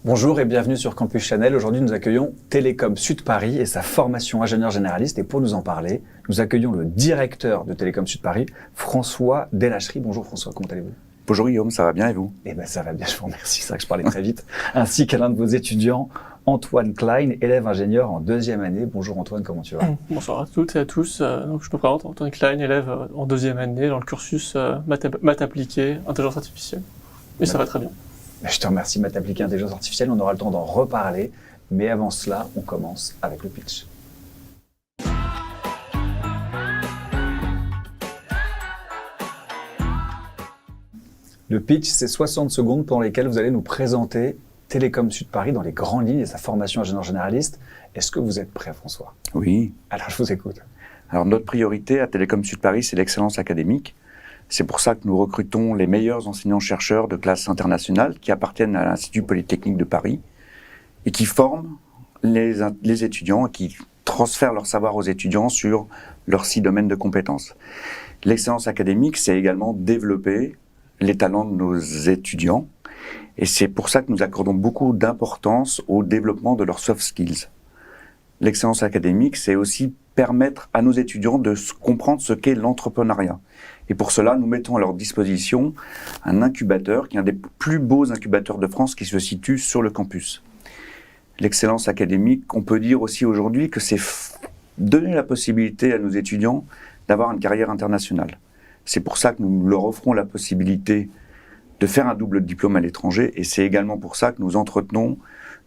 Bonjour et bienvenue sur Campus Chanel. Aujourd'hui, nous accueillons Télécom Sud Paris et sa formation ingénieur généraliste. Et pour nous en parler, nous accueillons le directeur de Télécom Sud Paris, François Delacherie. Bonjour François, comment allez-vous? Bonjour Guillaume, ça va bien et vous? Eh bien ça va bien, je vous remercie, c'est vrai que je parlais très vite. Ainsi qu'à l'un de vos étudiants, Antoine Klein, élève ingénieur en deuxième année. Bonjour Antoine, comment tu vas? Bonsoir à toutes et à tous. Donc je me présente, Antoine Klein, élève en deuxième année dans le cursus maths appliquée, intelligence artificielle. Et ça va très bien. Je te remercie, maths appliquée, intelligence artificielle. On aura le temps d'en reparler. Mais avant cela, on commence avec le pitch. Le pitch, c'est 60 secondes pendant lesquelles vous allez nous présenter Télécom Sud Paris dans les grandes lignes et sa formation ingénieur généraliste. Est-ce que vous êtes prêt, François? Oui. Alors, je vous écoute. Alors, notre priorité à Télécom Sud Paris, c'est l'excellence académique. C'est pour ça que nous recrutons les meilleurs enseignants-chercheurs de classe internationale qui appartiennent à l'Institut Polytechnique de Paris et qui forment les étudiants et qui transfèrent leur savoir aux étudiants sur leurs 6 domaines de compétences. L'excellence académique, c'est également développer les talents de nos étudiants et c'est pour ça que nous accordons beaucoup d'importance au développement de leurs soft skills. L'excellence académique, c'est aussi permettre à nos étudiants de comprendre ce qu'est l'entrepreneuriat. Et pour cela, nous mettons à leur disposition un incubateur qui est un des plus beaux incubateurs de France qui se situe sur le campus. L'excellence académique, on peut dire aussi aujourd'hui que c'est donner la possibilité à nos étudiants d'avoir une carrière internationale. C'est pour ça que nous leur offrons la possibilité de faire un double diplôme à l'étranger et c'est également pour ça que nous entretenons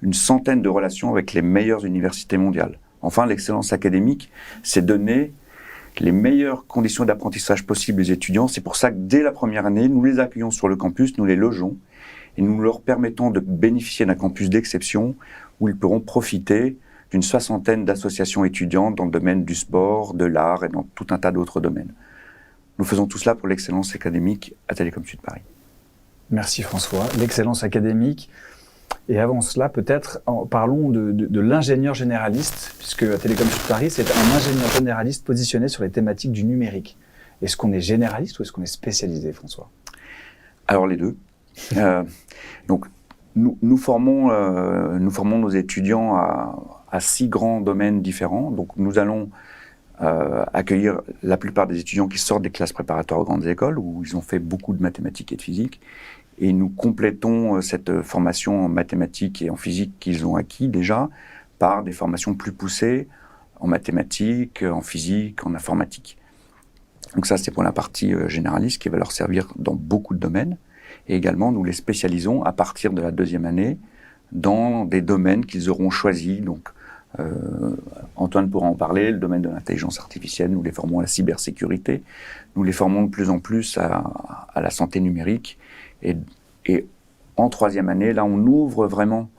une centaine de relations avec les meilleures universités mondiales. Enfin, l'excellence académique, c'est donner les meilleures conditions d'apprentissage possibles aux étudiants. C'est pour ça que dès la première année, nous les accueillons sur le campus, nous les logeons et nous leur permettons de bénéficier d'un campus d'exception où ils pourront profiter d'une 60aine d'associations étudiantes dans le domaine du sport, de l'art et dans tout un tas d'autres domaines. Nous faisons tout cela pour l'excellence académique à Télécom Sud Paris. Merci François. L'excellence académique. Et avant cela, peut-être, parlons de l'ingénieur généraliste, puisque à Télécom Sud Paris, c'est un ingénieur généraliste positionné sur les thématiques du numérique. Est-ce qu'on est généraliste ou est-ce qu'on est spécialisé, François? Alors les deux. Donc nous formons nos étudiants à 6 grands domaines différents. Donc nous allons accueillir la plupart des étudiants qui sortent des classes préparatoires aux grandes écoles, où ils ont fait beaucoup de mathématiques et de physique. Et nous complétons cette formation en mathématiques et en physique qu'ils ont acquis déjà par des formations plus poussées en mathématiques, en physique, en informatique. Donc ça, c'est pour la partie généraliste qui va leur servir dans beaucoup de domaines. Et également, nous les spécialisons à partir de la 2e année dans des domaines qu'ils auront choisis. Donc, Antoine pourra en parler, le domaine de l'intelligence artificielle, nous les formons à la cybersécurité, nous les formons de plus en plus à la santé numérique. Et en 3e année, là, on ouvre vraiment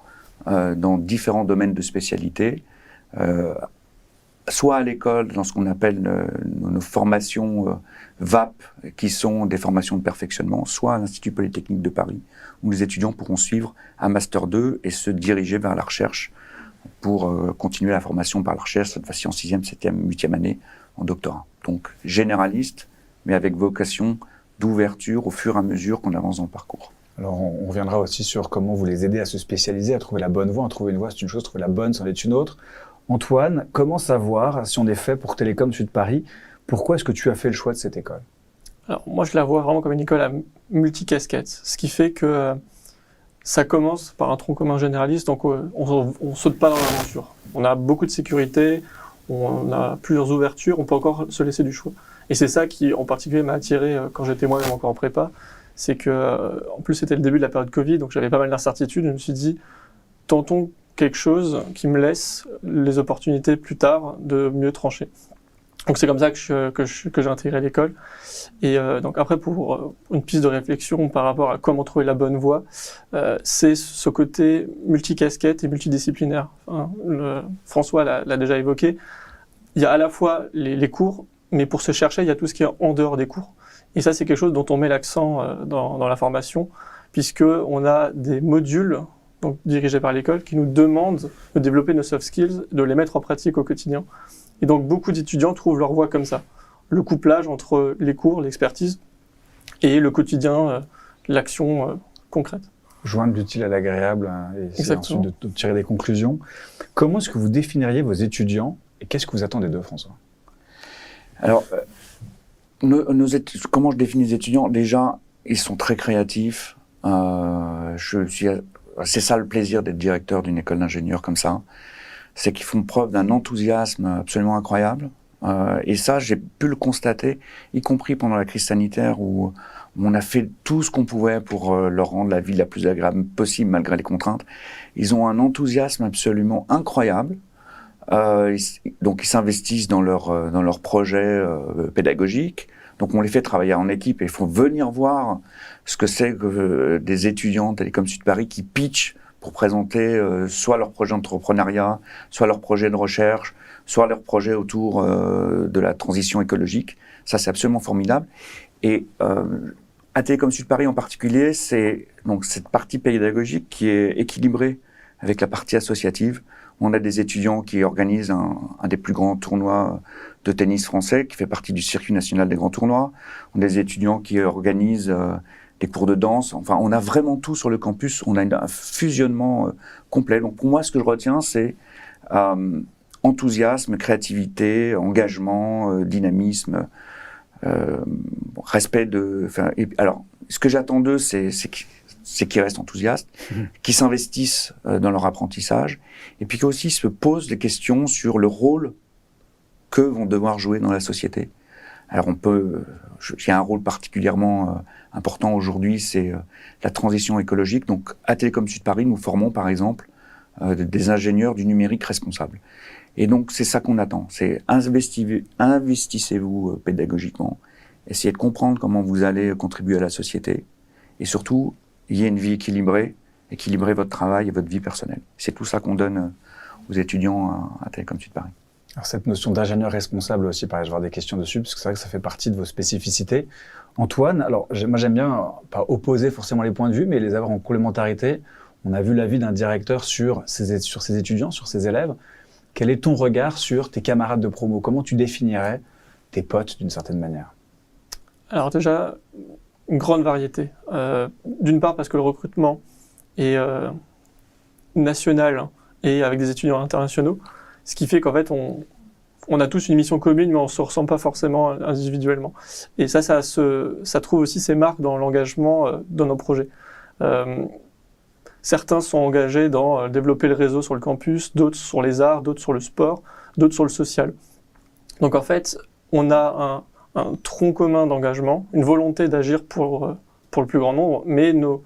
dans différents domaines de spécialité, soit à l'école, dans ce qu'on appelle nos formations VAP, qui sont des formations de perfectionnement, soit à l'Institut Polytechnique de Paris, où les étudiants pourront suivre un Master 2 et se diriger vers la recherche pour continuer la formation par la recherche, cette fois-ci en 6e, 7e, 8e année, en doctorat. Donc généraliste, mais avec vocation d'ouverture au fur et à mesure qu'on avance dans le parcours. Alors, on reviendra aussi sur comment vous les aidez à se spécialiser, à trouver la bonne voie. Trouver une voie, c'est une chose, trouver la bonne, c'en est une autre. Antoine, comment savoir si on est fait pour Télécom Sud Paris? Pourquoi est-ce que tu as fait le choix de cette école? Alors, moi, je la vois vraiment comme une école à multicasquettes, ce qui fait que ça commence par un tronc commun généraliste, donc on saute pas dans l'aventure. On a beaucoup de sécurité, on a plusieurs ouvertures, on peut encore se laisser du choix. Et c'est ça qui, en particulier, m'a attiré quand j'étais moi-même encore en prépa. C'est que, en plus, c'était le début de la période Covid, donc j'avais pas mal d'incertitudes. Je me suis dit, tentons quelque chose qui me laisse les opportunités plus tard de mieux trancher. Donc c'est comme ça que j'ai intégré l'école. Et donc après, pour une piste de réflexion par rapport à comment trouver la bonne voie, c'est ce côté multicasquette et multidisciplinaire. Hein, François l'a déjà évoqué. Il y a à la fois les cours, mais pour se chercher, il y a tout ce qui est en dehors des cours. Et ça, c'est quelque chose dont on met l'accent dans la formation, puisqu'on a des modules donc, dirigés par l'école qui nous demandent de développer nos soft skills, de les mettre en pratique au quotidien. Et donc, beaucoup d'étudiants trouvent leur voie comme ça. Le couplage entre les cours, l'expertise, et le quotidien, l'action concrète. Joindre l'utile à l'agréable et essayer Exactement. ensuite de tirer des conclusions. Comment est-ce que vous définiriez vos étudiants et qu'est-ce que vous attendez d'eux, François? Alors, comment je définis les étudiants? Déjà, ils sont très créatifs. C'est ça le plaisir d'être directeur d'une école d'ingénieurs comme ça. C'est qu'ils font preuve d'un enthousiasme absolument incroyable. Et ça, j'ai pu le constater, y compris pendant la crise sanitaire où on a fait tout ce qu'on pouvait pour leur rendre la vie la plus agréable possible malgré les contraintes. Ils ont un enthousiasme absolument incroyable. Donc ils s'investissent dans leurs projets pédagogiques. Donc on les fait travailler en équipe et il faut venir voir ce que c'est que des étudiants Télécom Sud Paris qui pitchent pour présenter soit leur projet d'entrepreneuriat, soit leur projet de recherche, soit leur projet autour de la transition écologique. Ça, c'est absolument formidable. Et à Télécom Sud Paris en particulier, c'est donc cette partie pédagogique qui est équilibrée avec la partie associative. On a des étudiants qui organisent un des plus grands tournois de tennis français, qui fait partie du circuit national des grands tournois. On a des étudiants qui organisent des cours de danse. Enfin, on a vraiment tout sur le campus. On a un fusionnement complet. Donc, pour moi, ce que je retiens, c'est enthousiasme, créativité, engagement, dynamisme, respect de... Alors, ce que j'attends d'eux, c'est qu'ils restent enthousiastes, qu'ils s'investissent dans leur apprentissage, et puis qu'ils aussi se posent des questions sur le rôle qu'eux vont devoir jouer dans la société. Alors il y a un rôle particulièrement important aujourd'hui, c'est la transition écologique. Donc à Télécom Sud Paris, nous formons par exemple des ingénieurs du numérique responsables. Et donc c'est ça qu'on attend, c'est investissez-vous pédagogiquement, essayez de comprendre comment vous allez contribuer à la société, et surtout, ayez une vie équilibrée, équilibrez votre travail et votre vie personnelle. C'est tout ça qu'on donne aux étudiants à Télécom Sud Paris. Alors cette notion d'ingénieur responsable aussi, pareil, je vais avoir des questions dessus, parce que c'est vrai que ça fait partie de vos spécificités. Antoine, alors moi j'aime bien, pas opposer forcément les points de vue, mais les avoir en complémentarité. On a vu l'avis d'un directeur sur ses étudiants, sur ses élèves. Quel est ton regard sur tes camarades de promo? Comment tu définirais tes potes d'une certaine manière? Alors déjà, une grande variété. D'une part parce que le recrutement est national et avec des étudiants internationaux, ce qui fait qu'en fait on a tous une mission commune mais on ne se ressent pas forcément individuellement. Et ça trouve aussi ses marques dans l'engagement dans nos projets. Certains sont engagés dans développer le réseau sur le campus, d'autres sur les arts, d'autres sur le sport, d'autres sur le social. Donc en fait, on a un tronc commun d'engagement, une volonté d'agir pour le plus grand nombre, mais nos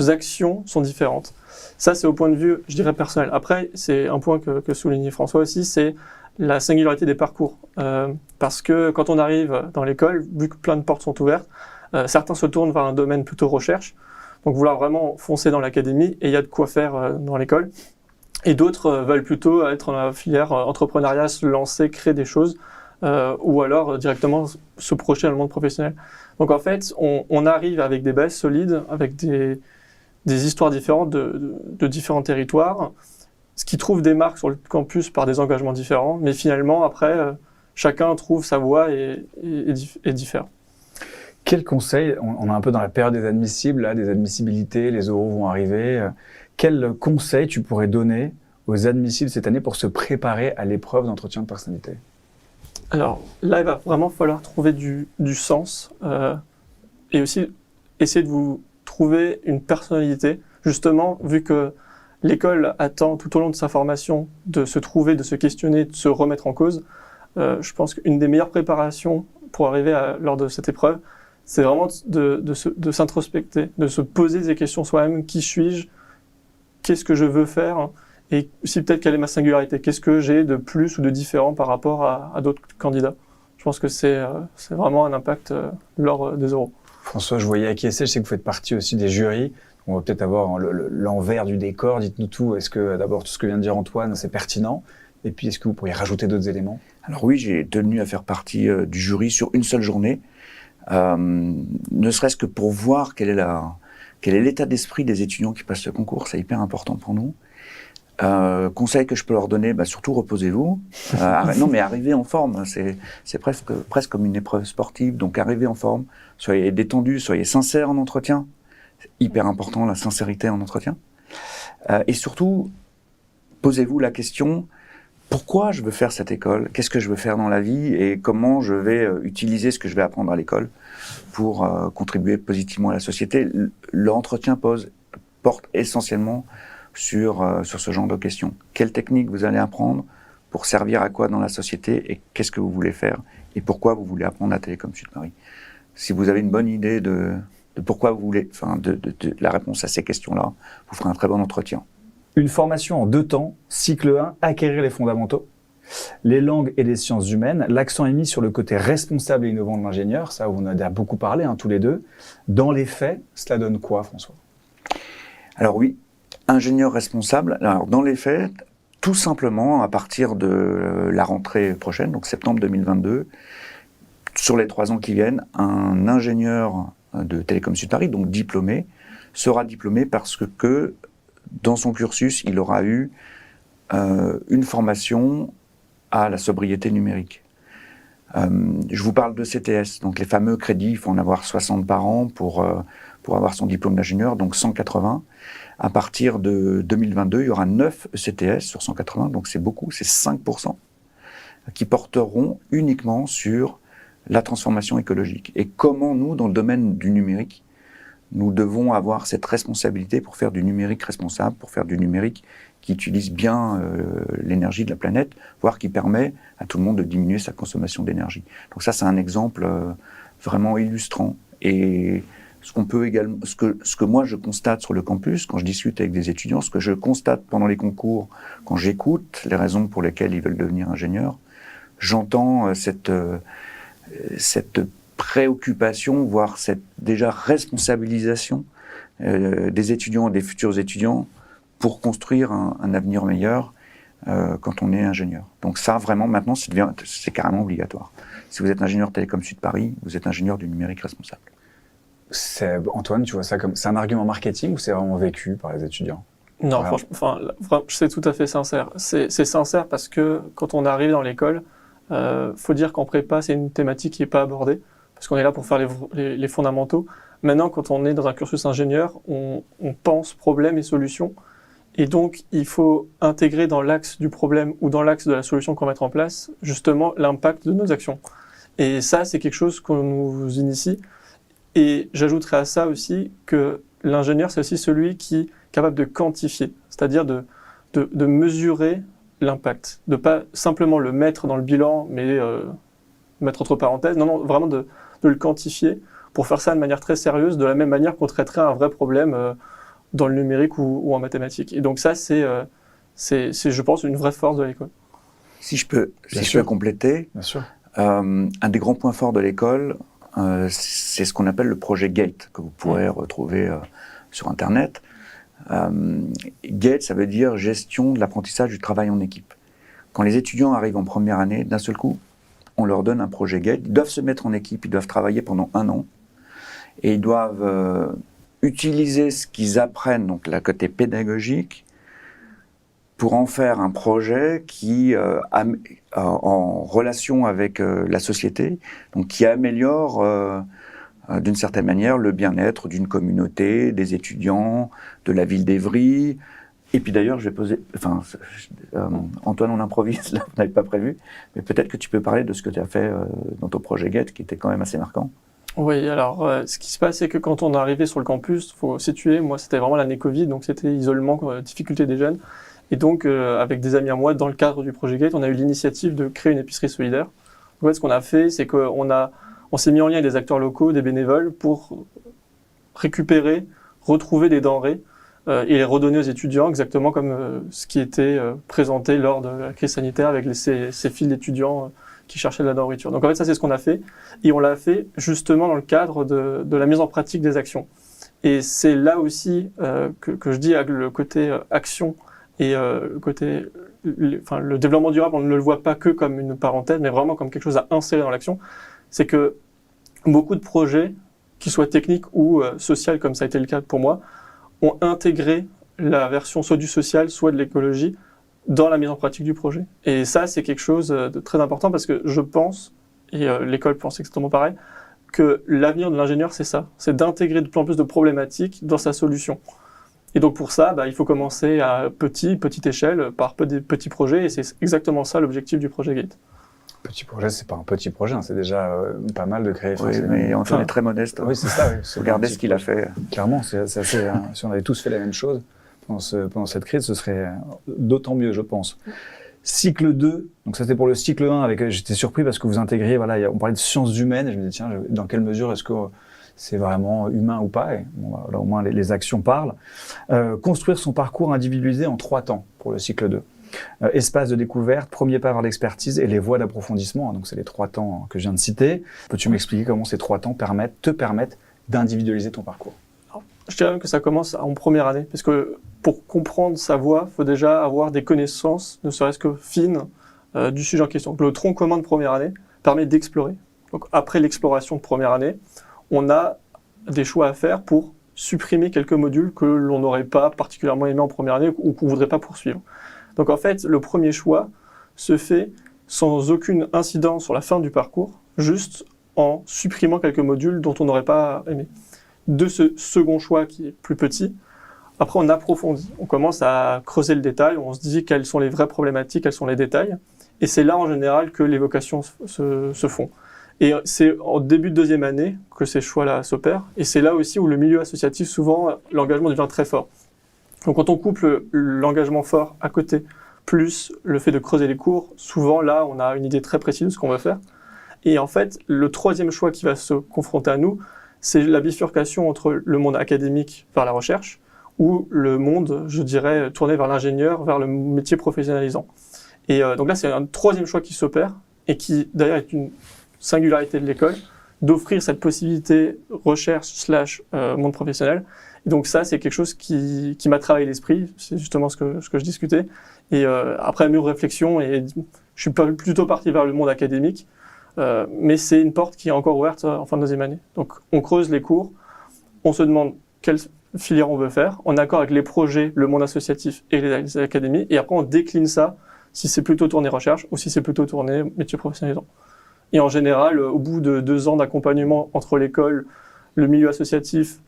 actions sont différentes. Ça, c'est au point de vue, je dirais, personnel. Après, c'est un point que soulignait François aussi, c'est la singularité des parcours. Parce que quand on arrive dans l'école, vu que plein de portes sont ouvertes, certains se tournent vers un domaine plutôt recherche, donc vouloir vraiment foncer dans l'académie, et il y a de quoi faire dans l'école. Et d'autres veulent plutôt être dans la filière entrepreneuriat, se lancer, créer des choses, ou alors directement se projeter dans le monde professionnel. Donc en fait, on arrive avec des bases solides, avec des histoires différentes de différents territoires, ce qui trouve des marques sur le campus par des engagements différents, mais finalement, après, chacun trouve sa voie et diffère. Quel conseil, on est un peu dans la période des admissibles, là, des admissibilités, les oraux vont arriver. Quel conseil tu pourrais donner aux admissibles cette année pour se préparer à l'épreuve d'entretien de personnalité? Alors là, il va vraiment falloir trouver du sens et aussi essayer de vous trouver une personnalité. Justement, vu que l'école attend tout au long de sa formation de se trouver, de se questionner, de se remettre en cause, je pense qu'une des meilleures préparations pour arriver lors de cette épreuve, c'est vraiment de s'introspecter, de se poser des questions soi-même. Qui suis-je? Qu'est-ce que je veux faire? Et aussi peut-être quelle est ma singularité? Qu'est-ce que j'ai de plus ou de différent par rapport à d'autres candidats? Je pense que c'est vraiment un impact lors des oraux. François, je voyais acquiescer, je sais que vous faites partie aussi des jurys. On va peut-être avoir l'envers du décor. Dites-nous tout. Est-ce que d'abord tout ce que vient de dire Antoine, c'est pertinent? Et puis est-ce que vous pourriez rajouter d'autres éléments? Alors oui, j'ai tenu à faire partie du jury sur une seule journée, ne serait-ce que pour voir quel est l'état d'esprit des étudiants qui passent ce concours. C'est hyper important pour nous. Conseil que je peux leur donner, surtout reposez-vous. Non, mais arrivez en forme. C'est presque comme une épreuve sportive. Donc arrivez en forme, soyez détendus, soyez sincères en entretien. C'est hyper important, la sincérité en entretien. Et surtout, posez-vous la question, pourquoi je veux faire cette école? Qu'est-ce que je veux faire dans la vie? Et comment je vais utiliser ce que je vais apprendre à l'école pour contribuer positivement à la société? L'entretien porte essentiellement sur ce genre de questions. Quelle technique vous allez apprendre pour servir à quoi dans la société et qu'est-ce que vous voulez faire et pourquoi vous voulez apprendre à Télécom Sud Paris. Si vous avez une bonne idée de pourquoi vous voulez, de la réponse à ces questions-là, vous ferez un très bon entretien. Une formation en 2 temps, cycle 1, acquérir les fondamentaux. Les langues et les sciences humaines, l'accent est mis sur le côté responsable et innovant de l'ingénieur, ça on en a beaucoup parlé tous les deux. Dans les faits, cela donne quoi, François? Alors oui, ingénieur responsable, alors dans les faits, tout simplement à partir de la rentrée prochaine, donc septembre 2022, sur les 3 ans qui viennent, un ingénieur de Télécom Sud Paris, donc diplômé, sera diplômé parce que dans son cursus, il aura eu une formation à la sobriété numérique. Je vous parle de CTS, donc les fameux crédits, il faut en avoir 60 par an pour avoir son diplôme d'ingénieur, donc 180. À partir de 2022, il y aura 9 CTS sur 180, donc c'est beaucoup, c'est 5%, qui porteront uniquement sur la transformation écologique. Et comment nous, dans le domaine du numérique, nous devons avoir cette responsabilité pour faire du numérique responsable, pour faire du numérique qui utilise bien l'énergie de la planète, voire qui permet à tout le monde de diminuer sa consommation d'énergie. Donc ça, c'est un exemple vraiment illustrant. Et ce que moi je constate sur le campus, quand je discute avec des étudiants, ce que je constate pendant les concours, quand j'écoute les raisons pour lesquelles ils veulent devenir ingénieurs, j'entends cette préoccupation, voire cette déjà responsabilisation des étudiants et des futurs étudiants pour construire un avenir meilleur quand on est ingénieur. Donc ça, vraiment, maintenant, c'est carrément obligatoire. Si vous êtes ingénieur Télécom Sud Paris, vous êtes ingénieur du numérique responsable. Antoine, tu vois ça comme c'est un argument marketing ou c'est vraiment vécu par les étudiants? Non, franchement, c'est tout à fait sincère. C'est sincère parce que quand on arrive dans l'école, faut dire qu'en prépa, c'est une thématique qui n'est pas abordée, parce qu'on est là pour faire les fondamentaux. Maintenant, quand on est dans un cursus ingénieur, on pense problème et solution, et donc il faut intégrer dans l'axe du problème ou dans l'axe de la solution qu'on va mettre en place, justement, l'impact de nos actions. Et ça, c'est quelque chose qu'on nous initie. Et j'ajouterais à ça aussi que l'ingénieur, c'est aussi celui qui est capable de quantifier, c'est-à-dire de mesurer l'impact, de pas simplement le mettre dans le bilan, mais mettre entre parenthèses, non, vraiment de le quantifier pour faire ça de manière très sérieuse, de la même manière qu'on traiterait un vrai problème dans le numérique ou en mathématiques. Et donc ça, c'est, je pense, une vraie force de l'école. Si je peux compléter, bien sûr. Un des grands points forts de l'école, c'est ce qu'on appelle le projet GATE, que vous pourrez retrouver sur Internet. GATE, ça veut dire gestion de l'apprentissage du travail en équipe. Quand les étudiants arrivent en première année, d'un seul coup, on leur donne un projet GATE. Ils doivent se mettre en équipe, ils doivent travailler pendant 1 an. Et ils doivent utiliser ce qu'ils apprennent, donc la côté pédagogique, pour en faire un projet qui, en relation avec la société, donc qui améliore d'une certaine manière le bien-être d'une communauté, des étudiants, de la ville d'Évry. Et puis d'ailleurs, je vais poser, Antoine, on improvise, là, vous n'avez pas prévu, mais peut-être que tu peux parler de ce que tu as fait dans ton projet GATE, qui était quand même assez marquant. Oui, alors ce qui se passe, c'est que quand on est arrivé sur le campus, il faut situer, moi c'était vraiment l'année Covid, donc c'était isolement, difficulté des jeunes. Et donc, avec des amis à moi, dans le cadre du projet GATE, on a eu l'initiative de créer une épicerie solidaire. En fait, ce qu'on a fait, c'est qu'on s'est mis en lien avec des acteurs locaux, des bénévoles, pour récupérer, retrouver des denrées et les redonner aux étudiants, exactement comme ce qui était présenté lors de la crise sanitaire avec ces files d'étudiants qui cherchaient de la nourriture. Donc en fait, ça, c'est ce qu'on a fait. Et on l'a fait justement dans le cadre de la mise en pratique des actions. Et c'est là aussi que je dis le côté action et le développement durable, on ne le voit pas que comme une parenthèse, mais vraiment comme quelque chose à insérer dans l'action. C'est que beaucoup de projets, qu'ils soient techniques ou sociaux, comme ça a été le cas pour moi, ont intégré la version soit du social, soit de l'écologie dans la mise en pratique du projet. Et ça, c'est quelque chose de très important parce que je pense, et l'école pense exactement pareil, que l'avenir de l'ingénieur, c'est ça, c'est d'intégrer de plus en plus de problématiques dans sa solution. Et donc pour ça, il faut commencer à petite échelle, par des petits projets, et c'est exactement ça l'objectif du projet Gate. Petit projet, c'est pas un petit projet, hein, c'est déjà pas mal de créer. Oui, mais Antoine est très modeste. Oui, c'est ça. Oui, Regardez ce qu'il a fait. Clairement, c'est assez, si on avait tous fait la même chose pendant cette crise, ce serait d'autant mieux, je pense. Cycle 2, donc ça c'était pour le cycle 1, j'étais surpris parce que vous intégriez, on parlait de sciences humaines, et je me disais, tiens, dans quelle mesure est-ce que c'est vraiment humain ou pas, et là, au moins les actions parlent. Construire son parcours individualisé en 3 temps pour le cycle 2. Espace de découverte, premier pas vers l'expertise et les voies d'approfondissement. Donc c'est les 3 temps que je viens de citer. Peux-tu m'expliquer comment ces 3 temps te permettent d'individualiser ton parcours? Je dirais même que ça commence en première année, parce que pour comprendre sa voie, il faut déjà avoir des connaissances, ne serait-ce que fines, du sujet en question. Donc, le tronc commun de première année permet d'explorer. Donc après l'exploration de première année, on a des choix à faire pour supprimer quelques modules que l'on n'aurait pas particulièrement aimé en première année ou qu'on ne voudrait pas poursuivre. Donc en fait, le premier choix se fait sans aucune incidence sur la fin du parcours, juste en supprimant quelques modules dont on n'aurait pas aimé. De ce second choix qui est plus petit, après on approfondit, on commence à creuser le détail, on se dit quelles sont les vraies problématiques, quels sont les détails, et c'est là en général que les vocations se font. Et c'est en début de deuxième année que ces choix-là s'opèrent, et c'est là aussi où le milieu associatif, souvent, l'engagement devient très fort. Donc quand on couple l'engagement fort à côté, plus le fait de creuser les cours, souvent là on a une idée très précise de ce qu'on veut faire. Et en fait, le troisième choix qui va se confronter à nous, c'est la bifurcation entre le monde académique vers la recherche ou le monde, je dirais, tourné vers l'ingénieur, vers le métier professionnalisant. Et donc là, c'est un troisième choix qui s'opère et qui, d'ailleurs, est une singularité de l'école, d'offrir cette possibilité recherche/monde professionnel. Et donc ça, c'est quelque chose qui m'a travaillé l'esprit, c'est justement ce que je discutais. Et après mûre réflexion, et je suis plutôt parti vers le monde académique, mais c'est une porte qui est encore ouverte en fin de deuxième année. Donc on creuse les cours, on se demande quelle filière on veut faire, en accord avec les projets, le monde associatif et les académies, et après on décline ça, si c'est plutôt tourné recherche ou si c'est plutôt tourné métier professionnalisant. Et en général, au bout de 2 ans d'accompagnement entre l'école, le milieu associatif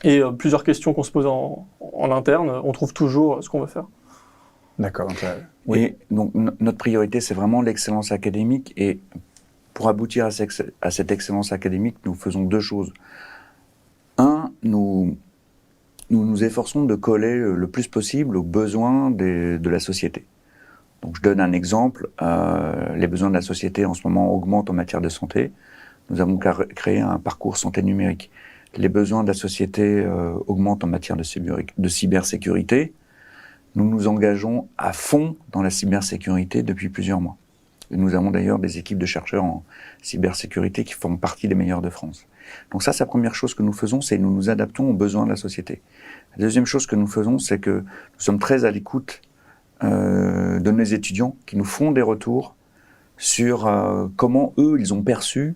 et plusieurs questions qu'on se pose en interne, on trouve toujours ce qu'on veut faire. D'accord. Oui. Et donc notre priorité, c'est vraiment l'excellence académique. Et pour aboutir à cette excellence académique, nous faisons 2 choses. Nous nous efforçons de coller le plus possible aux besoins de la société. Donc je donne un exemple. Les besoins de la société en ce moment augmentent en matière de santé. Nous avons créé un parcours santé numérique. Les besoins de la société augmentent en matière de cybersécurité. Nous nous engageons à fond dans la cybersécurité depuis plusieurs mois. Et nous avons d'ailleurs des équipes de chercheurs en cybersécurité qui font partie des meilleures de France. Donc ça, c'est la première chose que nous faisons, c'est nous nous adaptons aux besoins de la société. La deuxième chose que nous faisons, c'est que nous sommes très à l'écoute de nos étudiants qui nous font des retours sur comment eux, ils ont perçu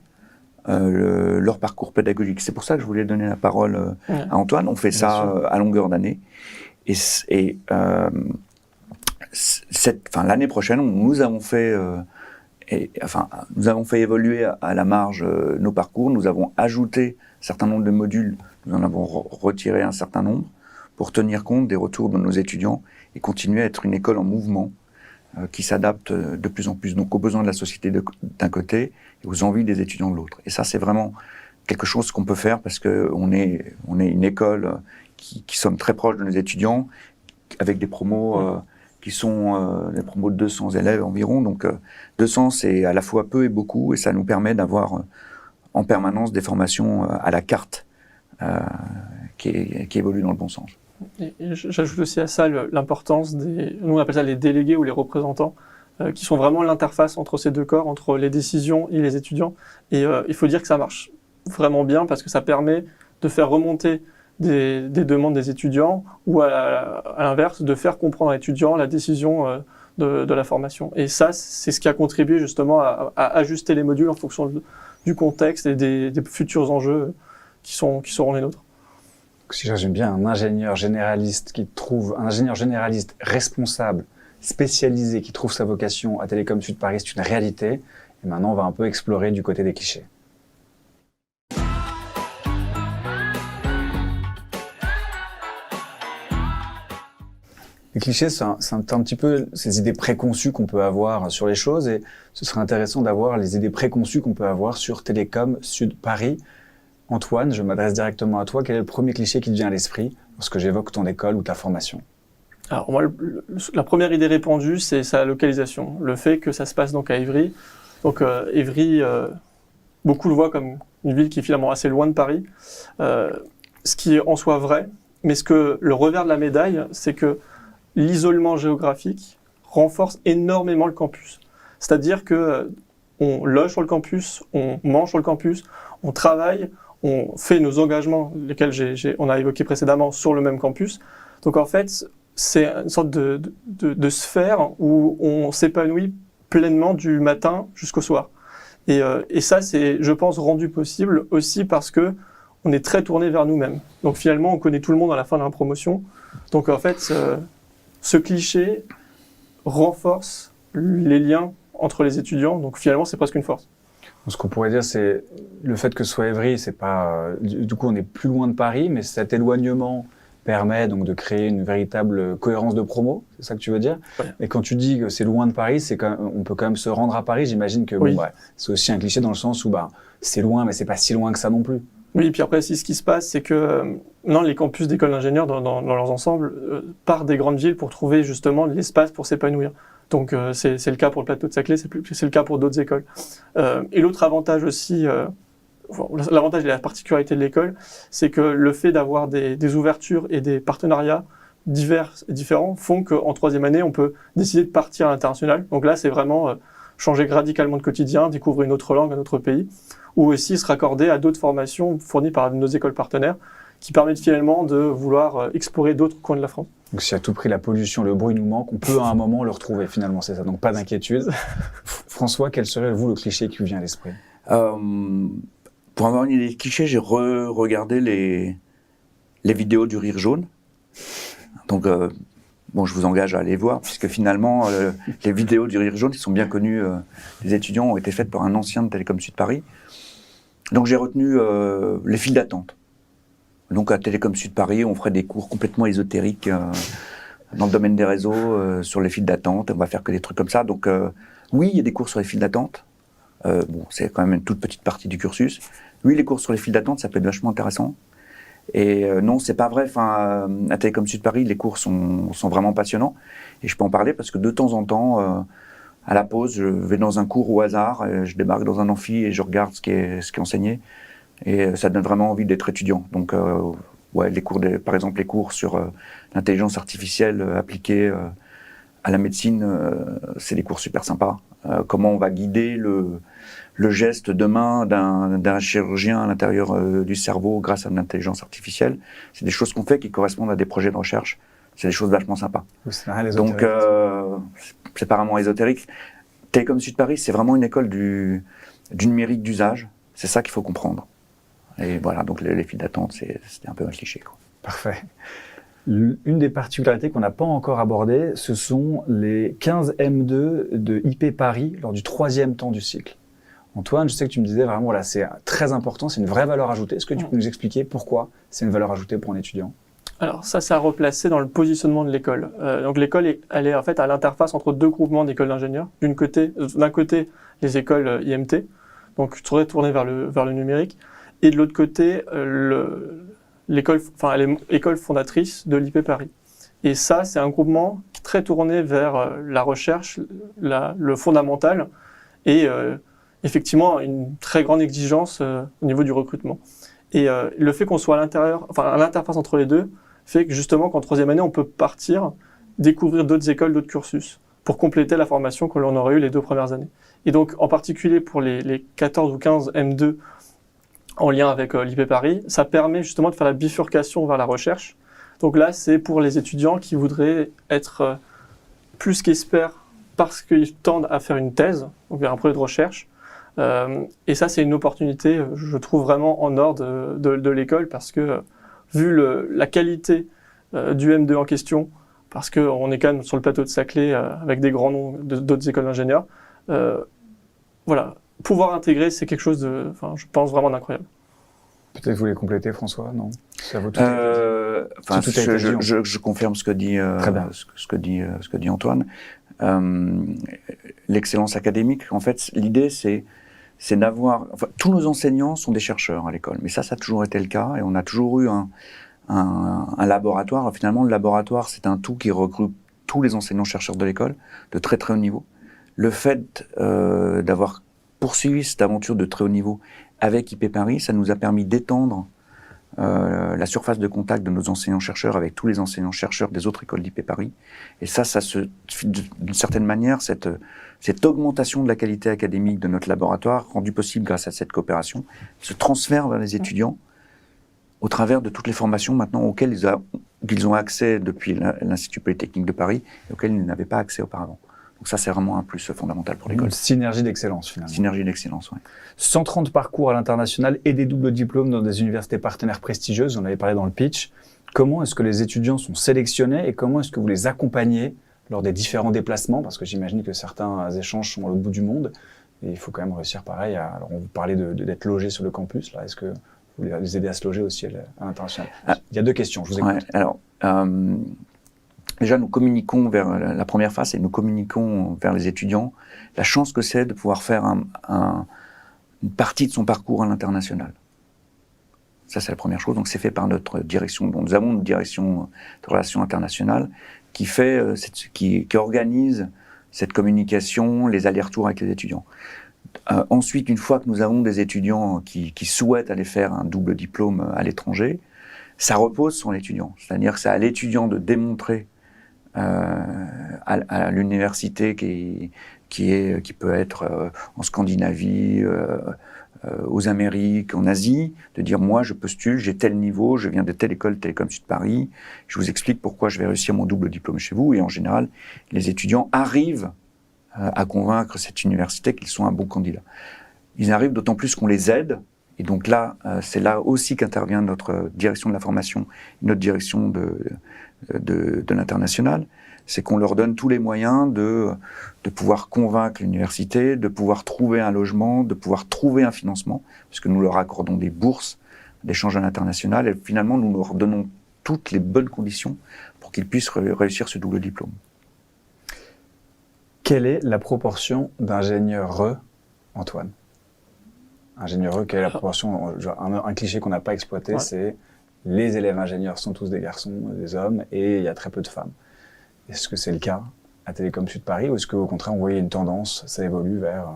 leur parcours pédagogique. C'est pour ça que je voulais donner la parole à Antoine. On fait ça à longueur d'année. Et l'année prochaine, nous avons fait évoluer à la marge nos parcours. Nous avons ajouté un certain nombre de modules. Nous en avons retiré un certain nombre pour tenir compte des retours de nos étudiants et continuer à être une école en mouvement qui s'adapte de plus en plus donc aux besoins de la société d'un côté et aux envies des étudiants de l'autre. Et ça, c'est vraiment quelque chose qu'on peut faire parce qu'on est une école qui sommes très proches de nos étudiants, avec des promos qui sont des promos de 200 élèves environ. Donc 200, c'est à la fois peu et beaucoup, et ça nous permet d'avoir en permanence des formations à la carte qui évoluent dans le bon sens. Et j'ajoute aussi à ça l'importance nous on appelle ça les délégués ou les représentants, qui sont vraiment l'interface entre ces 2 corps, entre les décisions et les étudiants. Et il faut dire que ça marche vraiment bien parce que ça permet de faire remonter des demandes des étudiants ou à l'inverse, de faire comprendre à l'étudiant la décision de la formation. Et ça, c'est ce qui a contribué justement à ajuster les modules en fonction du contexte et des futurs enjeux qui seront les nôtres. Si je résume bien, un ingénieur généraliste responsable, spécialisé, qui trouve sa vocation à Télécom Sud Paris, c'est une réalité. Et maintenant, on va un peu explorer du côté des clichés. Les clichés, c'est un petit peu ces idées préconçues qu'on peut avoir sur les choses, et ce serait intéressant d'avoir les idées préconçues qu'on peut avoir sur Télécom Sud Paris. Antoine, je m'adresse directement à toi. Quel est le premier cliché qui te vient à l'esprit lorsque j'évoque ton école ou ta formation? Alors moi, la première idée répandue, c'est sa localisation. Le fait que ça se passe donc à Évry. Donc Évry, beaucoup le voient comme une ville qui est finalement assez loin de Paris, ce qui est en soi vrai. Mais le revers de la médaille, c'est que l'isolement géographique renforce énormément le campus. C'est-à-dire que on loge sur le campus, on mange sur le campus, on travaille, on fait nos engagements, lesquels on a évoqué précédemment, sur le même campus. Donc en fait, c'est une sorte de sphère où on s'épanouit pleinement du matin jusqu'au soir. Et ça, c'est, je pense, rendu possible aussi parce que on est très tourné vers nous-mêmes. Donc finalement, on connaît tout le monde à la fin de la promotion. Donc en fait, ce cliché renforce les liens entre les étudiants. Donc finalement, c'est presque une force. Ce qu'on pourrait dire, c'est le fait que ce soit Évry, c'est pas, du coup, on est plus loin de Paris, mais cet éloignement permet donc de créer une véritable cohérence de promo, c'est ça que tu veux dire? Ouais. Et quand tu dis que c'est loin de Paris, on peut quand même se rendre à Paris. J'imagine que oui. C'est aussi un cliché dans le sens où c'est loin, mais c'est pas si loin que ça non plus. Oui, et puis après, ce qui se passe, c'est que non, les campus d'écoles d'ingénieurs dans leurs ensembles partent des grandes villes pour trouver justement l'espace pour s'épanouir. Donc c'est le cas pour le plateau de Saclay, c'est le cas pour d'autres écoles. Et l'autre avantage aussi, l'avantage et la particularité de l'école, c'est que le fait d'avoir des ouvertures et des partenariats divers et différents font qu'en troisième année, on peut décider de partir à l'international. Donc là, c'est vraiment changer radicalement de quotidien, découvrir une autre langue, un autre pays, ou aussi se raccorder à d'autres formations fournies par nos écoles partenaires qui permettent finalement de vouloir explorer d'autres coins de la France. Donc si à tout prix la pollution, le bruit nous manque, on peut à un moment le retrouver finalement, c'est ça. Donc pas d'inquiétude. François, quel serait vous le cliché qui vous vient à l'esprit? Pour avoir une idée de cliché, j'ai regardé les vidéos du Rire Jaune. Donc bon, je vous engage à aller voir, puisque finalement, les vidéos du Rire Jaune, qui sont bien connues des étudiants, ont été faites par un ancien de Télécom Sud Paris. Donc j'ai retenu les files d'attente. Donc à Télécom Sud Paris, on ferait des cours complètement ésotériques dans le domaine des réseaux, sur les files d'attente. On va faire que des trucs comme ça. Donc oui, il y a des cours sur les files d'attente. Bon, c'est quand même une toute petite partie du cursus. Oui, les cours sur les files d'attente, ça peut être vachement intéressant. Et non, c'est pas vrai. Enfin, à Télécom Sud Paris, les cours sont vraiment passionnants. Et je peux en parler parce que de temps en temps, à la pause, je vais dans un cours au hasard, je débarque dans un amphi et je regarde ce qui est enseigné. Et ça donne vraiment envie d'être étudiant. Donc, ouais, par exemple, les cours sur l'intelligence artificielle appliquée à la médecine, c'est des cours super sympas. Comment on va guider le geste de main d'un chirurgien à l'intérieur du cerveau grâce à l'intelligence artificielle. C'est des choses qu'on fait qui correspondent à des projets de recherche. C'est des choses vachement sympas. Donc, c'est pas vraiment ésotérique. Télécom Sud Paris, c'est vraiment une école du numérique d'usage. C'est ça qu'il faut comprendre. Et voilà, donc les files d'attente, c'était un peu un cliché, quoi. Parfait. Une des particularités qu'on n'a pas encore abordées, ce sont les 15 M2 de IP Paris lors du 3e temps du cycle. Antoine, je sais que tu me disais vraiment, voilà, c'est très important, c'est une vraie valeur ajoutée. Est-ce que tu peux nous expliquer pourquoi c'est une valeur ajoutée pour un étudiant? Alors ça, c'est à replacer dans le positionnement de l'école. Donc l'école, elle est en fait à l'interface entre deux groupements d'écoles d'ingénieurs. D'un côté, les écoles IMT, donc tournées vers le numérique, et de l'autre côté, l'école fondatrice de l'IP Paris. Et ça, c'est un groupement très tourné vers la recherche, le fondamental, et effectivement une très grande exigence au niveau du recrutement. Et le fait qu'on soit à l'interface entre les deux, fait que justement qu'en troisième année, on peut partir, découvrir d'autres écoles, d'autres cursus, pour compléter la formation que l'on aurait eu les 2 premières années. Et donc, en particulier pour les 14 ou 15 M2 en lien avec l'IP Paris, ça permet justement de faire la bifurcation vers la recherche. Donc là, c'est pour les étudiants qui voudraient être plus qu'experts parce qu'ils tendent à faire une thèse, donc vers un projet de recherche. Et ça, c'est une opportunité, je trouve vraiment en or de l'école parce que vu la qualité du M2 en question, parce qu'on est quand même sur le plateau de Saclay avec des grands noms d'autres écoles d'ingénieurs, voilà, pouvoir intégrer, c'est quelque chose je pense vraiment d'incroyable. Peut-être vous voulez compléter, François, non? Ça vaut tout enfin, Si tout a été dit, je confirme ce que dit, Très bien. ce que dit Antoine. L'excellence académique, en fait, l'idée, c'est d'avoir... Enfin, tous nos enseignants sont des chercheurs à l'école, mais ça a toujours été le cas, et on a toujours eu un laboratoire. Alors, finalement, le laboratoire, c'est un tout qui regroupe tous les enseignants-chercheurs de l'école, de très très haut niveau. Le fait d'avoir poursuivi cette aventure de très haut niveau avec IP Paris, ça nous a permis d'étendre la surface de contact de nos enseignants-chercheurs avec tous les enseignants-chercheurs des autres écoles d'IP Paris. Et ça d'une certaine manière, cette augmentation de la qualité académique de notre laboratoire, rendue possible grâce à cette coopération, se transfère vers les étudiants au travers de toutes les formations maintenant auxquelles ils ont accès depuis l'Institut Polytechnique de Paris et auxquelles ils n'avaient pas accès auparavant. Donc ça, c'est vraiment un plus fondamental pour l'école. Une synergie d'excellence, finalement. Synergie d'excellence, oui. 130 parcours à l'international et des doubles diplômes dans des universités partenaires prestigieuses, on en avait parlé dans le pitch. Comment est-ce que les étudiants sont sélectionnés et comment est-ce que vous les accompagnez lors des différents déplacements? Parce que j'imagine que certains échanges sont à l'autre bout du monde et il faut quand même réussir pareil. Alors on vous parlait d'être logé sur le campus, là. Est-ce que vous les aidez à se loger aussi à l'international? Il y a 2 questions, je vous écoute. Ouais, alors, déjà, nous communiquons vers la première phase et nous communiquons vers les étudiants la chance que c'est de pouvoir faire une partie de son parcours à l'international. Ça, c'est la première chose. Donc, c'est fait par notre direction. Donc, nous avons une direction de relations internationales qui organise cette communication, les allers-retours avec les étudiants. Ensuite, une fois que nous avons des étudiants qui souhaitent aller faire un double diplôme à l'étranger, ça repose sur l'étudiant. C'est-à-dire que c'est à l'étudiant de démontrer à l'université qui peut être en Scandinavie, aux Amériques, en Asie, de dire moi je postule, j'ai tel niveau, je viens de telle école Télécom Sud Paris, je vous explique pourquoi je vais réussir mon double diplôme chez vous. Et en général, les étudiants arrivent à convaincre cette université qu'ils sont un bon candidat. Ils arrivent d'autant plus qu'on les aide. Et donc là, c'est là aussi qu'intervient notre direction de la formation, notre direction de l'international. C'est qu'on leur donne tous les moyens de pouvoir convaincre l'université, de pouvoir trouver un logement, de pouvoir trouver un financement, parce que nous leur accordons des bourses d'échange à l'international, et finalement nous leur donnons toutes les bonnes conditions pour qu'ils puissent réussir ce double diplôme. Quelle est la proportion d'ingénieurs, Antoine? Ingénieurs, quelle est la proportion? Un cliché qu'on n'a pas exploité, c'est les élèves ingénieurs sont tous des garçons, des hommes, et il y a très peu de femmes. Est-ce que c'est le cas à Télécom Sud Paris, ou est-ce qu'au contraire, on voyait une tendance, ça évolue vers...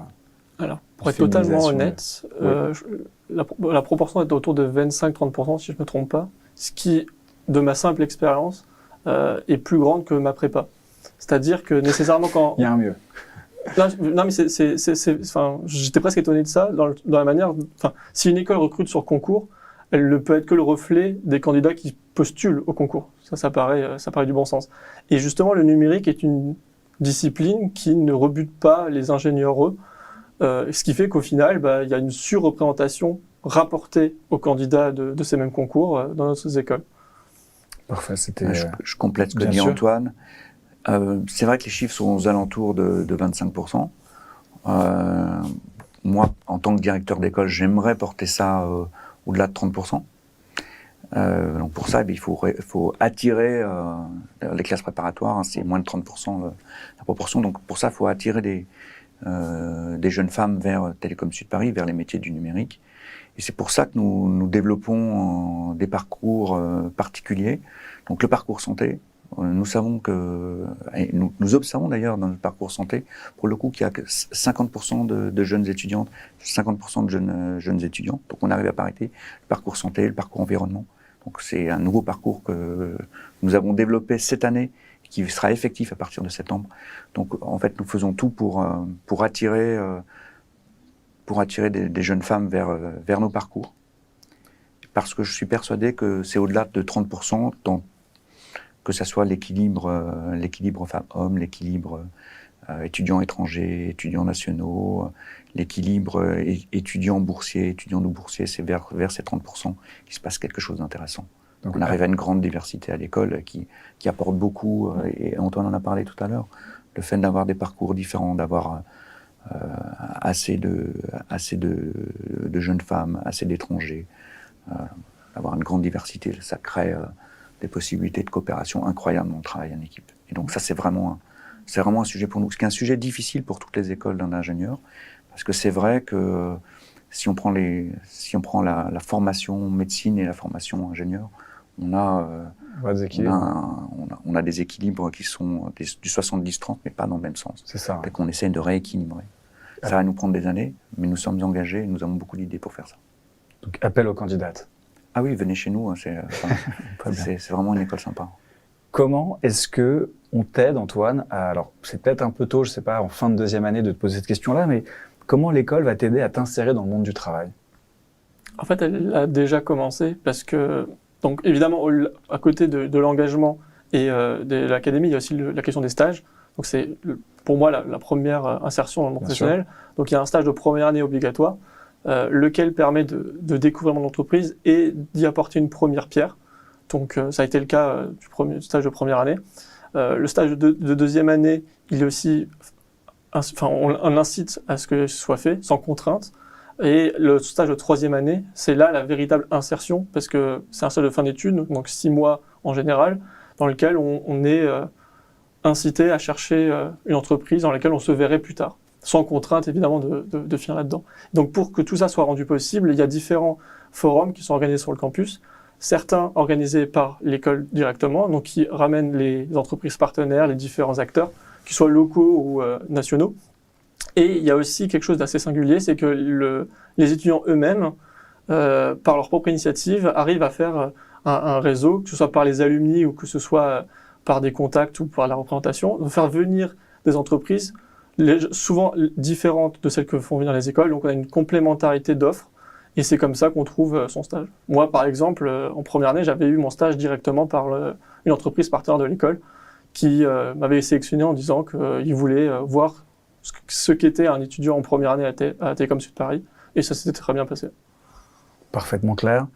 Alors, pour être totalement honnête, la proportion est autour de 25-30%, si je ne me trompe pas, ce qui, de ma simple expérience, est plus grande que ma prépa. C'est-à-dire que nécessairement quand... Il y a un mieux. Non, mais j'étais presque étonné de ça, dans la manière... Si une école recrute sur concours, elle ne peut être que le reflet des candidats qui postulent au concours. Ça paraît du bon sens. Et justement, le numérique est une discipline qui ne rebute pas les ingénieurs, ce qui fait qu'au final, il y a une surreprésentation rapportée aux candidats de ces mêmes concours dans notre écoles. Parfait, c'était... Je complète ce que dit Antoine. C'est vrai que les chiffres sont aux alentours de 25%. Moi, en tant que directeur d'école, j'aimerais porter ça au-delà de 30%. Donc pour ça, il faut attirer les classes préparatoires, c'est moins de 30% la proportion. Donc pour ça, il faut attirer des jeunes femmes vers Télécom Sud Paris, vers les métiers du numérique. Et c'est pour ça que nous développons des parcours particuliers. Donc le parcours santé, nous savons nous observons d'ailleurs dans le parcours santé, pour le coup, qu'il y a que 50% de jeunes étudiantes, 50% de jeunes étudiants. Donc on arrive à parité le parcours santé, le parcours environnement. Donc c'est un nouveau parcours que nous avons développé cette année, qui sera effectif à partir de septembre. Donc en fait, nous faisons tout pour attirer des jeunes femmes vers nos parcours. Parce que je suis persuadé que c'est au-delà de 30%, que ce soit l'équilibre femmes-hommes, l'équilibre étudiants étrangers, étudiants nationaux, l'équilibre étudiants-boursiers, étudiants-non-boursiers, c'est vers ces 30% qu'il se passe quelque chose d'intéressant. Donc on arrive à une grande diversité à l'école qui apporte beaucoup, et Antoine en a parlé tout à l'heure, le fait d'avoir des parcours différents, d'avoir assez de jeunes femmes, assez d'étrangers, d'avoir une grande diversité, ça crée des possibilités de coopération incroyables dans le travail en équipe. Et donc ça, c'est vraiment un sujet pour nous. Ce qui est un sujet difficile pour toutes les écoles d'ingénieurs, parce que c'est vrai que si on prend la formation médecine et la formation ingénieur, on a des équilibres qui sont du 70-30, mais pas dans le même sens. C'est ça. Et qu'on essaie de rééquilibrer. Ça va nous prendre des années, mais nous sommes engagés et nous avons beaucoup d'idées pour faire ça. Donc, appel aux candidates. Ah oui, venez chez nous, c'est vraiment une école sympa. Comment est-ce que on t'aide, Antoine, alors c'est peut-être un peu tôt, je sais pas, en fin de deuxième année de te poser cette question-là, mais comment l'école va t'aider à t'insérer dans le monde du travail? En fait, elle a déjà commencé parce que, donc évidemment, à côté de l'engagement et de l'académie, il y a aussi la question des stages. Donc c'est pour moi la première insertion dans le monde professionnel. Donc il y a un stage de première année obligatoire, lequel permet de découvrir mon entreprise et d'y apporter une première pierre. Donc ça a été le cas du stage de première année. Le stage de deuxième année, il est aussi, on incite à ce que ce soit fait sans contrainte. Et le stage de troisième année, c'est là la véritable insertion, parce que c'est un stage de fin d'études, donc 6 mois en général, dans lequel on est incité à chercher une entreprise dans laquelle on se verrait plus tard, sans contrainte évidemment de finir là-dedans. Donc pour que tout ça soit rendu possible, il y a différents forums qui sont organisés sur le campus, certains organisés par l'école directement, donc qui ramènent les entreprises partenaires, les différents acteurs, qu'ils soient locaux ou nationaux. Et il y a aussi quelque chose d'assez singulier, c'est que les étudiants eux-mêmes, par leur propre initiative, arrivent à faire un réseau, que ce soit par les alumni ou que ce soit par des contacts ou par la représentation, de faire venir des entreprises souvent différentes de celles que font venir les écoles. Donc on a une complémentarité d'offres et c'est comme ça qu'on trouve son stage. Moi, par exemple, en première année, j'avais eu mon stage directement par une entreprise partenaire de l'école qui m'avait sélectionné en disant qu'il voulait voir ce qu'était un étudiant en première année à Télécom Sud Paris, et ça s'était très bien passé. Parfaitement clair.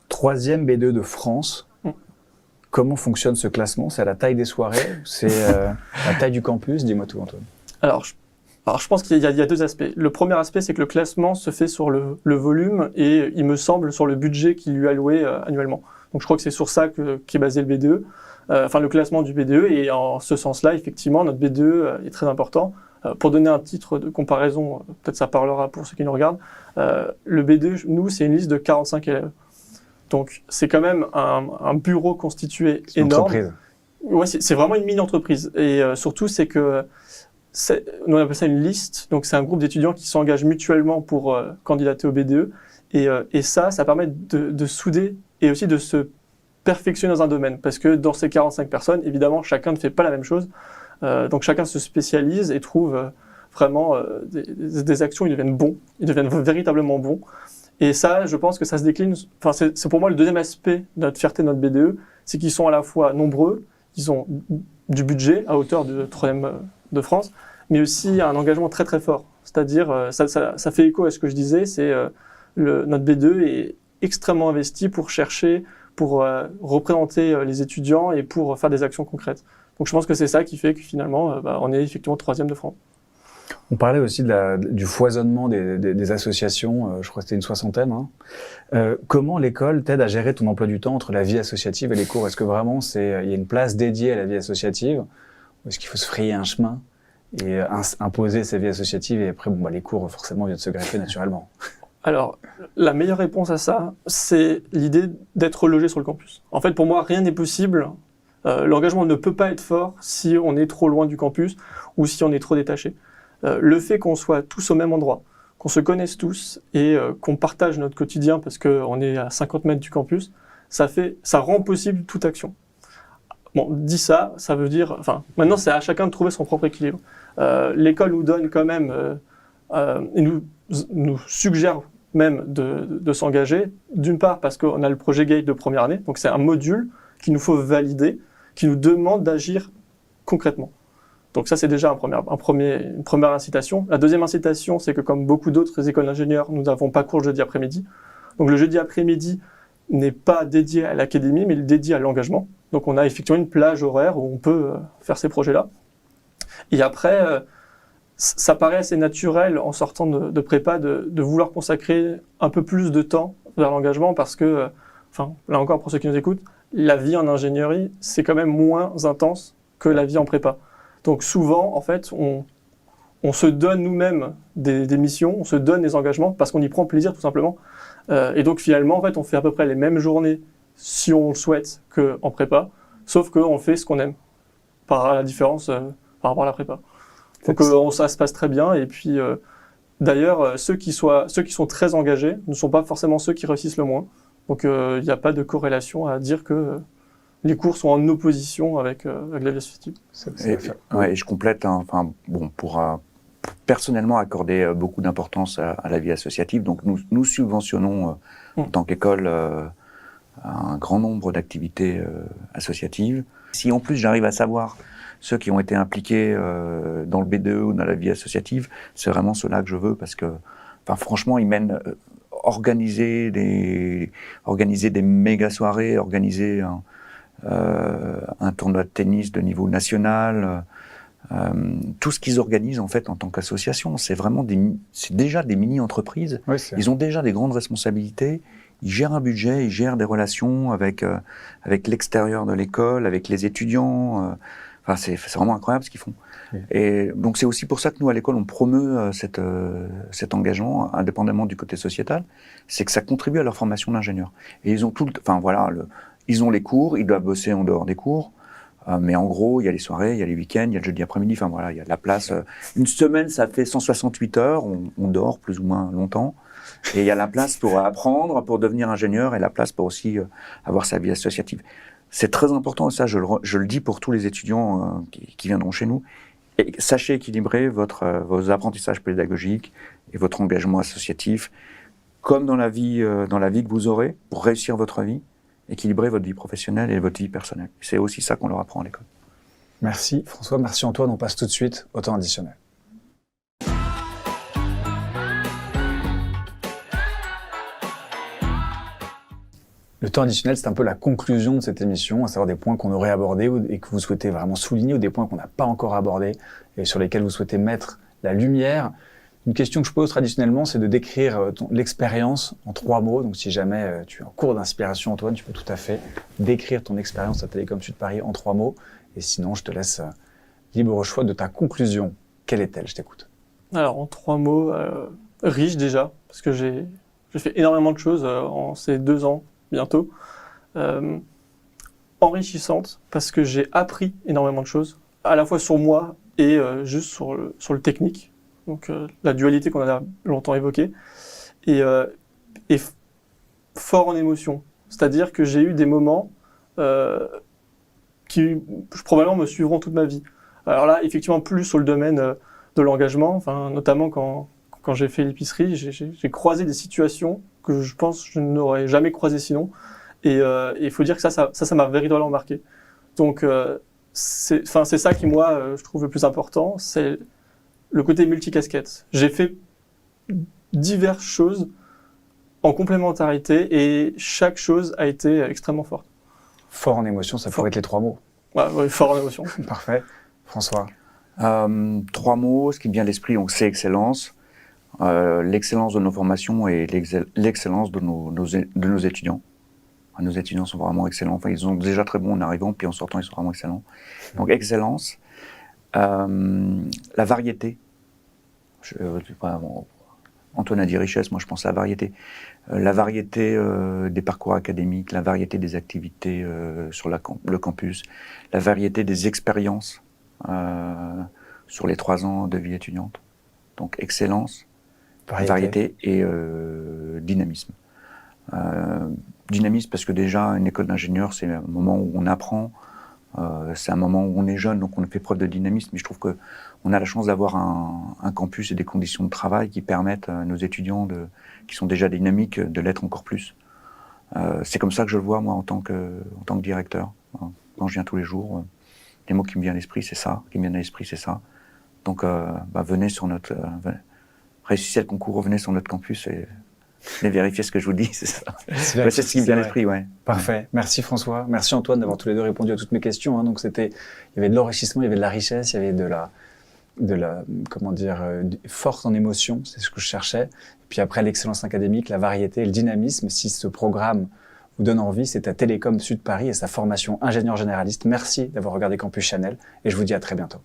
3e B2 de France. Comment fonctionne ce classement? C'est à la taille des soirées? C'est la taille du campus? Dis-moi tout, Antoine. Alors, je pense qu'il y a 2 aspects. Le premier aspect, c'est que le classement se fait sur le volume et, il me semble, sur le budget qui lui est alloué annuellement. Donc je crois que c'est sur ça qu'est basé le BDE, le classement du BDE, et en ce sens-là, effectivement, notre BDE est très important. Pour donner un titre de comparaison, peut-être ça parlera pour ceux qui nous regardent, le B2, nous, c'est une liste de 45 élèves. Donc, c'est quand même un bureau constitué énorme. Entreprise. Ouais, c'est vraiment une mini-entreprise. Et surtout, c'est que, nous on appelle ça une liste. Donc, c'est un groupe d'étudiants qui s'engagent mutuellement pour candidater au BDE. Et ça permet de souder et aussi de se perfectionner dans un domaine. Parce que dans ces 45 personnes, évidemment, chacun ne fait pas la même chose. Donc chacun se spécialise et trouve vraiment des actions, ils deviennent bons, ils deviennent véritablement bons. Et ça, je pense que ça se décline, c'est pour moi le deuxième aspect de notre fierté de notre BDE, c'est qu'ils sont à la fois nombreux, ils ont du budget à hauteur de 3e de France, mais aussi un engagement très très fort. C'est-à-dire, ça fait écho à ce que je disais, c'est notre BDE est extrêmement investi pour chercher, pour représenter les étudiants et pour faire des actions concrètes. Donc je pense que c'est ça qui fait que finalement, on est effectivement 3e de France. On parlait aussi du foisonnement des associations, je crois que c'était une 60aine. Hein. Comment l'école t'aide à gérer ton emploi du temps entre la vie associative et les cours? Est-ce que vraiment il y a une place dédiée à la vie associative? Ou est-ce qu'il faut se frayer un chemin et imposer sa vie associative et après les cours forcément viennent se greffer naturellement? Alors, la meilleure réponse à ça, c'est l'idée d'être logé sur le campus. En fait, pour moi, rien n'est possible. L'engagement ne peut pas être fort si on est trop loin du campus ou si on est trop détaché. Le fait qu'on soit tous au même endroit, qu'on se connaisse tous et qu'on partage notre quotidien parce qu'on est à 50 mètres du campus, ça rend possible toute action. Bon, dit ça, ça veut dire... maintenant, c'est à chacun de trouver son propre équilibre. L'école nous donne quand même... et nous suggère même de s'engager, d'une part parce qu'on a le projet GATE de première année, donc c'est un module qu'il nous faut valider, qui nous demande d'agir concrètement. Donc ça, c'est déjà une première incitation. La deuxième incitation, c'est que comme beaucoup d'autres écoles d'ingénieurs, nous n'avons pas cours le jeudi après-midi. Donc le jeudi après-midi n'est pas dédié à l'académie, mais il est dédié à l'engagement. Donc on a effectivement une plage horaire où on peut faire ces projets-là. Et après, ça paraît assez naturel en sortant de prépa de vouloir consacrer un peu plus de temps vers l'engagement parce que, là encore pour ceux qui nous écoutent, la vie en ingénierie, c'est quand même moins intense que la vie en prépa. Donc souvent, en fait, on se donne nous-mêmes des missions, on se donne des engagements parce qu'on y prend plaisir tout simplement. Et donc finalement, en fait, on fait à peu près les mêmes journées, si on le souhaite, qu'en prépa, sauf qu'on fait ce qu'on aime, par la différence par rapport à la prépa. Donc ça se passe très bien. Et puis d'ailleurs, ceux qui sont très engagés ne sont pas forcément ceux qui réussissent le moins. Donc il n'y a pas de corrélation à dire que les cours sont en opposition avec la vie associative. Et je complète, hein, pour personnellement accorder beaucoup d'importance à la vie associative. Donc nous subventionnons en tant qu'école un grand nombre d'activités associatives. Si en plus j'arrive à savoir ceux qui ont été impliqués dans le B2 ou dans la vie associative, c'est vraiment ceux-là que je veux parce que, franchement, ils mènent organiser des méga soirées, organiser un tournoi de tennis de niveau national. Tout ce qu'ils organisent en fait en tant qu'association, c'est déjà des mini-entreprises. Oui, ils ont déjà des grandes responsabilités. Ils gèrent un budget, ils gèrent des relations avec l'extérieur de l'école, avec les étudiants. C'est vraiment incroyable ce qu'ils font. Oui. Et donc c'est aussi pour ça que nous à l'école on promeut cet engagement, indépendamment du côté sociétal, c'est que ça contribue à leur formation d'ingénieur. Et ils ont ils ont les cours, ils doivent bosser en dehors des cours. Mais en gros, il y a les soirées, il y a les week-ends, il y a le jeudi après-midi, il y a de la place. Une semaine, ça fait 168 heures, on dort plus ou moins longtemps. Et il y a la place pour apprendre, pour devenir ingénieur, et la place pour aussi avoir sa vie associative. C'est très important, et ça, je le dis pour tous les étudiants qui viendront chez nous. Et sachez équilibrer vos apprentissages pédagogiques et votre engagement associatif, comme dans la vie que vous aurez, pour réussir votre vie. Équilibrer votre vie professionnelle et votre vie personnelle. C'est aussi ça qu'on leur apprend à l'école. Merci François, merci Antoine. On passe tout de suite au temps additionnel. Le temps additionnel, c'est un peu la conclusion de cette émission, à savoir des points qu'on aurait abordés et que vous souhaitez vraiment souligner, ou des points qu'on n'a pas encore abordés et sur lesquels vous souhaitez mettre la lumière. Une question que je pose traditionnellement, c'est de décrire l'expérience en 3 mots. Donc, si jamais tu es en cours d'inspiration, Antoine, tu peux tout à fait décrire ton expérience à Télécom Sud Paris en 3 mots. Et sinon, je te laisse libre choix de ta conclusion. Quelle est-elle? Je t'écoute. Alors, en 3 mots, riche déjà, parce que j'ai fait énormément de choses en ces 2 ans, bientôt. Enrichissante, parce que j'ai appris énormément de choses, à la fois sur moi et juste sur le technique. Donc la dualité qu'on a longtemps évoquée, et fort en émotion. C'est-à-dire que j'ai eu des moments qui probablement me suivront toute ma vie. Alors là, effectivement, plus sur le domaine de l'engagement, notamment quand j'ai fait l'épicerie, j'ai croisé des situations que je pense que je n'aurais jamais croisées sinon. Et il faut dire que ça m'a véritablement marqué. Donc c'est ça qui, moi, je trouve le plus important, c'est le côté multicasquette. J'ai fait diverses choses en complémentarité et chaque chose a été extrêmement forte. Fort en émotion, ça pourrait être les 3 mots. Ouais, fort en émotion. Parfait. François? 3 mots, ce qui me vient à l'esprit, donc c'est excellence. L'excellence de nos formations et l'excellence de nos étudiants. Nos étudiants sont vraiment excellents. Ils sont déjà très bons en arrivant, puis en sortant, ils sont vraiment excellents. Donc excellence. La variété. Antoine a dit richesse, moi je pense à la variété. La variété des parcours académiques, la variété des activités sur le campus, la variété des expériences sur les 3 ans de vie étudiante. Donc excellence, variété et dynamisme. Dynamisme parce que déjà une école d'ingénieur c'est un moment où on apprend, c'est un moment où on est jeune, donc on fait preuve de dynamisme. Mais je trouve qu'on a la chance d'avoir un campus et des conditions de travail qui permettent à nos étudiants qui sont déjà dynamiques de l'être encore plus. C'est comme ça que je le vois, moi, en tant que directeur. Quand je viens tous les jours, les mots qui me viennent à l'esprit, c'est ça. Donc, venez sur notre... réussissez le concours, venez sur notre campus et vérifiez ce que je vous dis, c'est ça. C'est ce qui me vient à l'esprit, ouais. Parfait. Merci François. Merci Antoine d'avoir tous les deux répondu à toutes mes questions. Donc il y avait de l'enrichissement, il y avait de la richesse, il y avait de la force en émotion, c'est ce que je cherchais. Et puis après l'excellence académique, la variété, le dynamisme. Si ce programme vous donne envie, c'est à Télécom Sud Paris et sa formation ingénieur généraliste. Merci d'avoir regardé Campus Channel et je vous dis à très bientôt.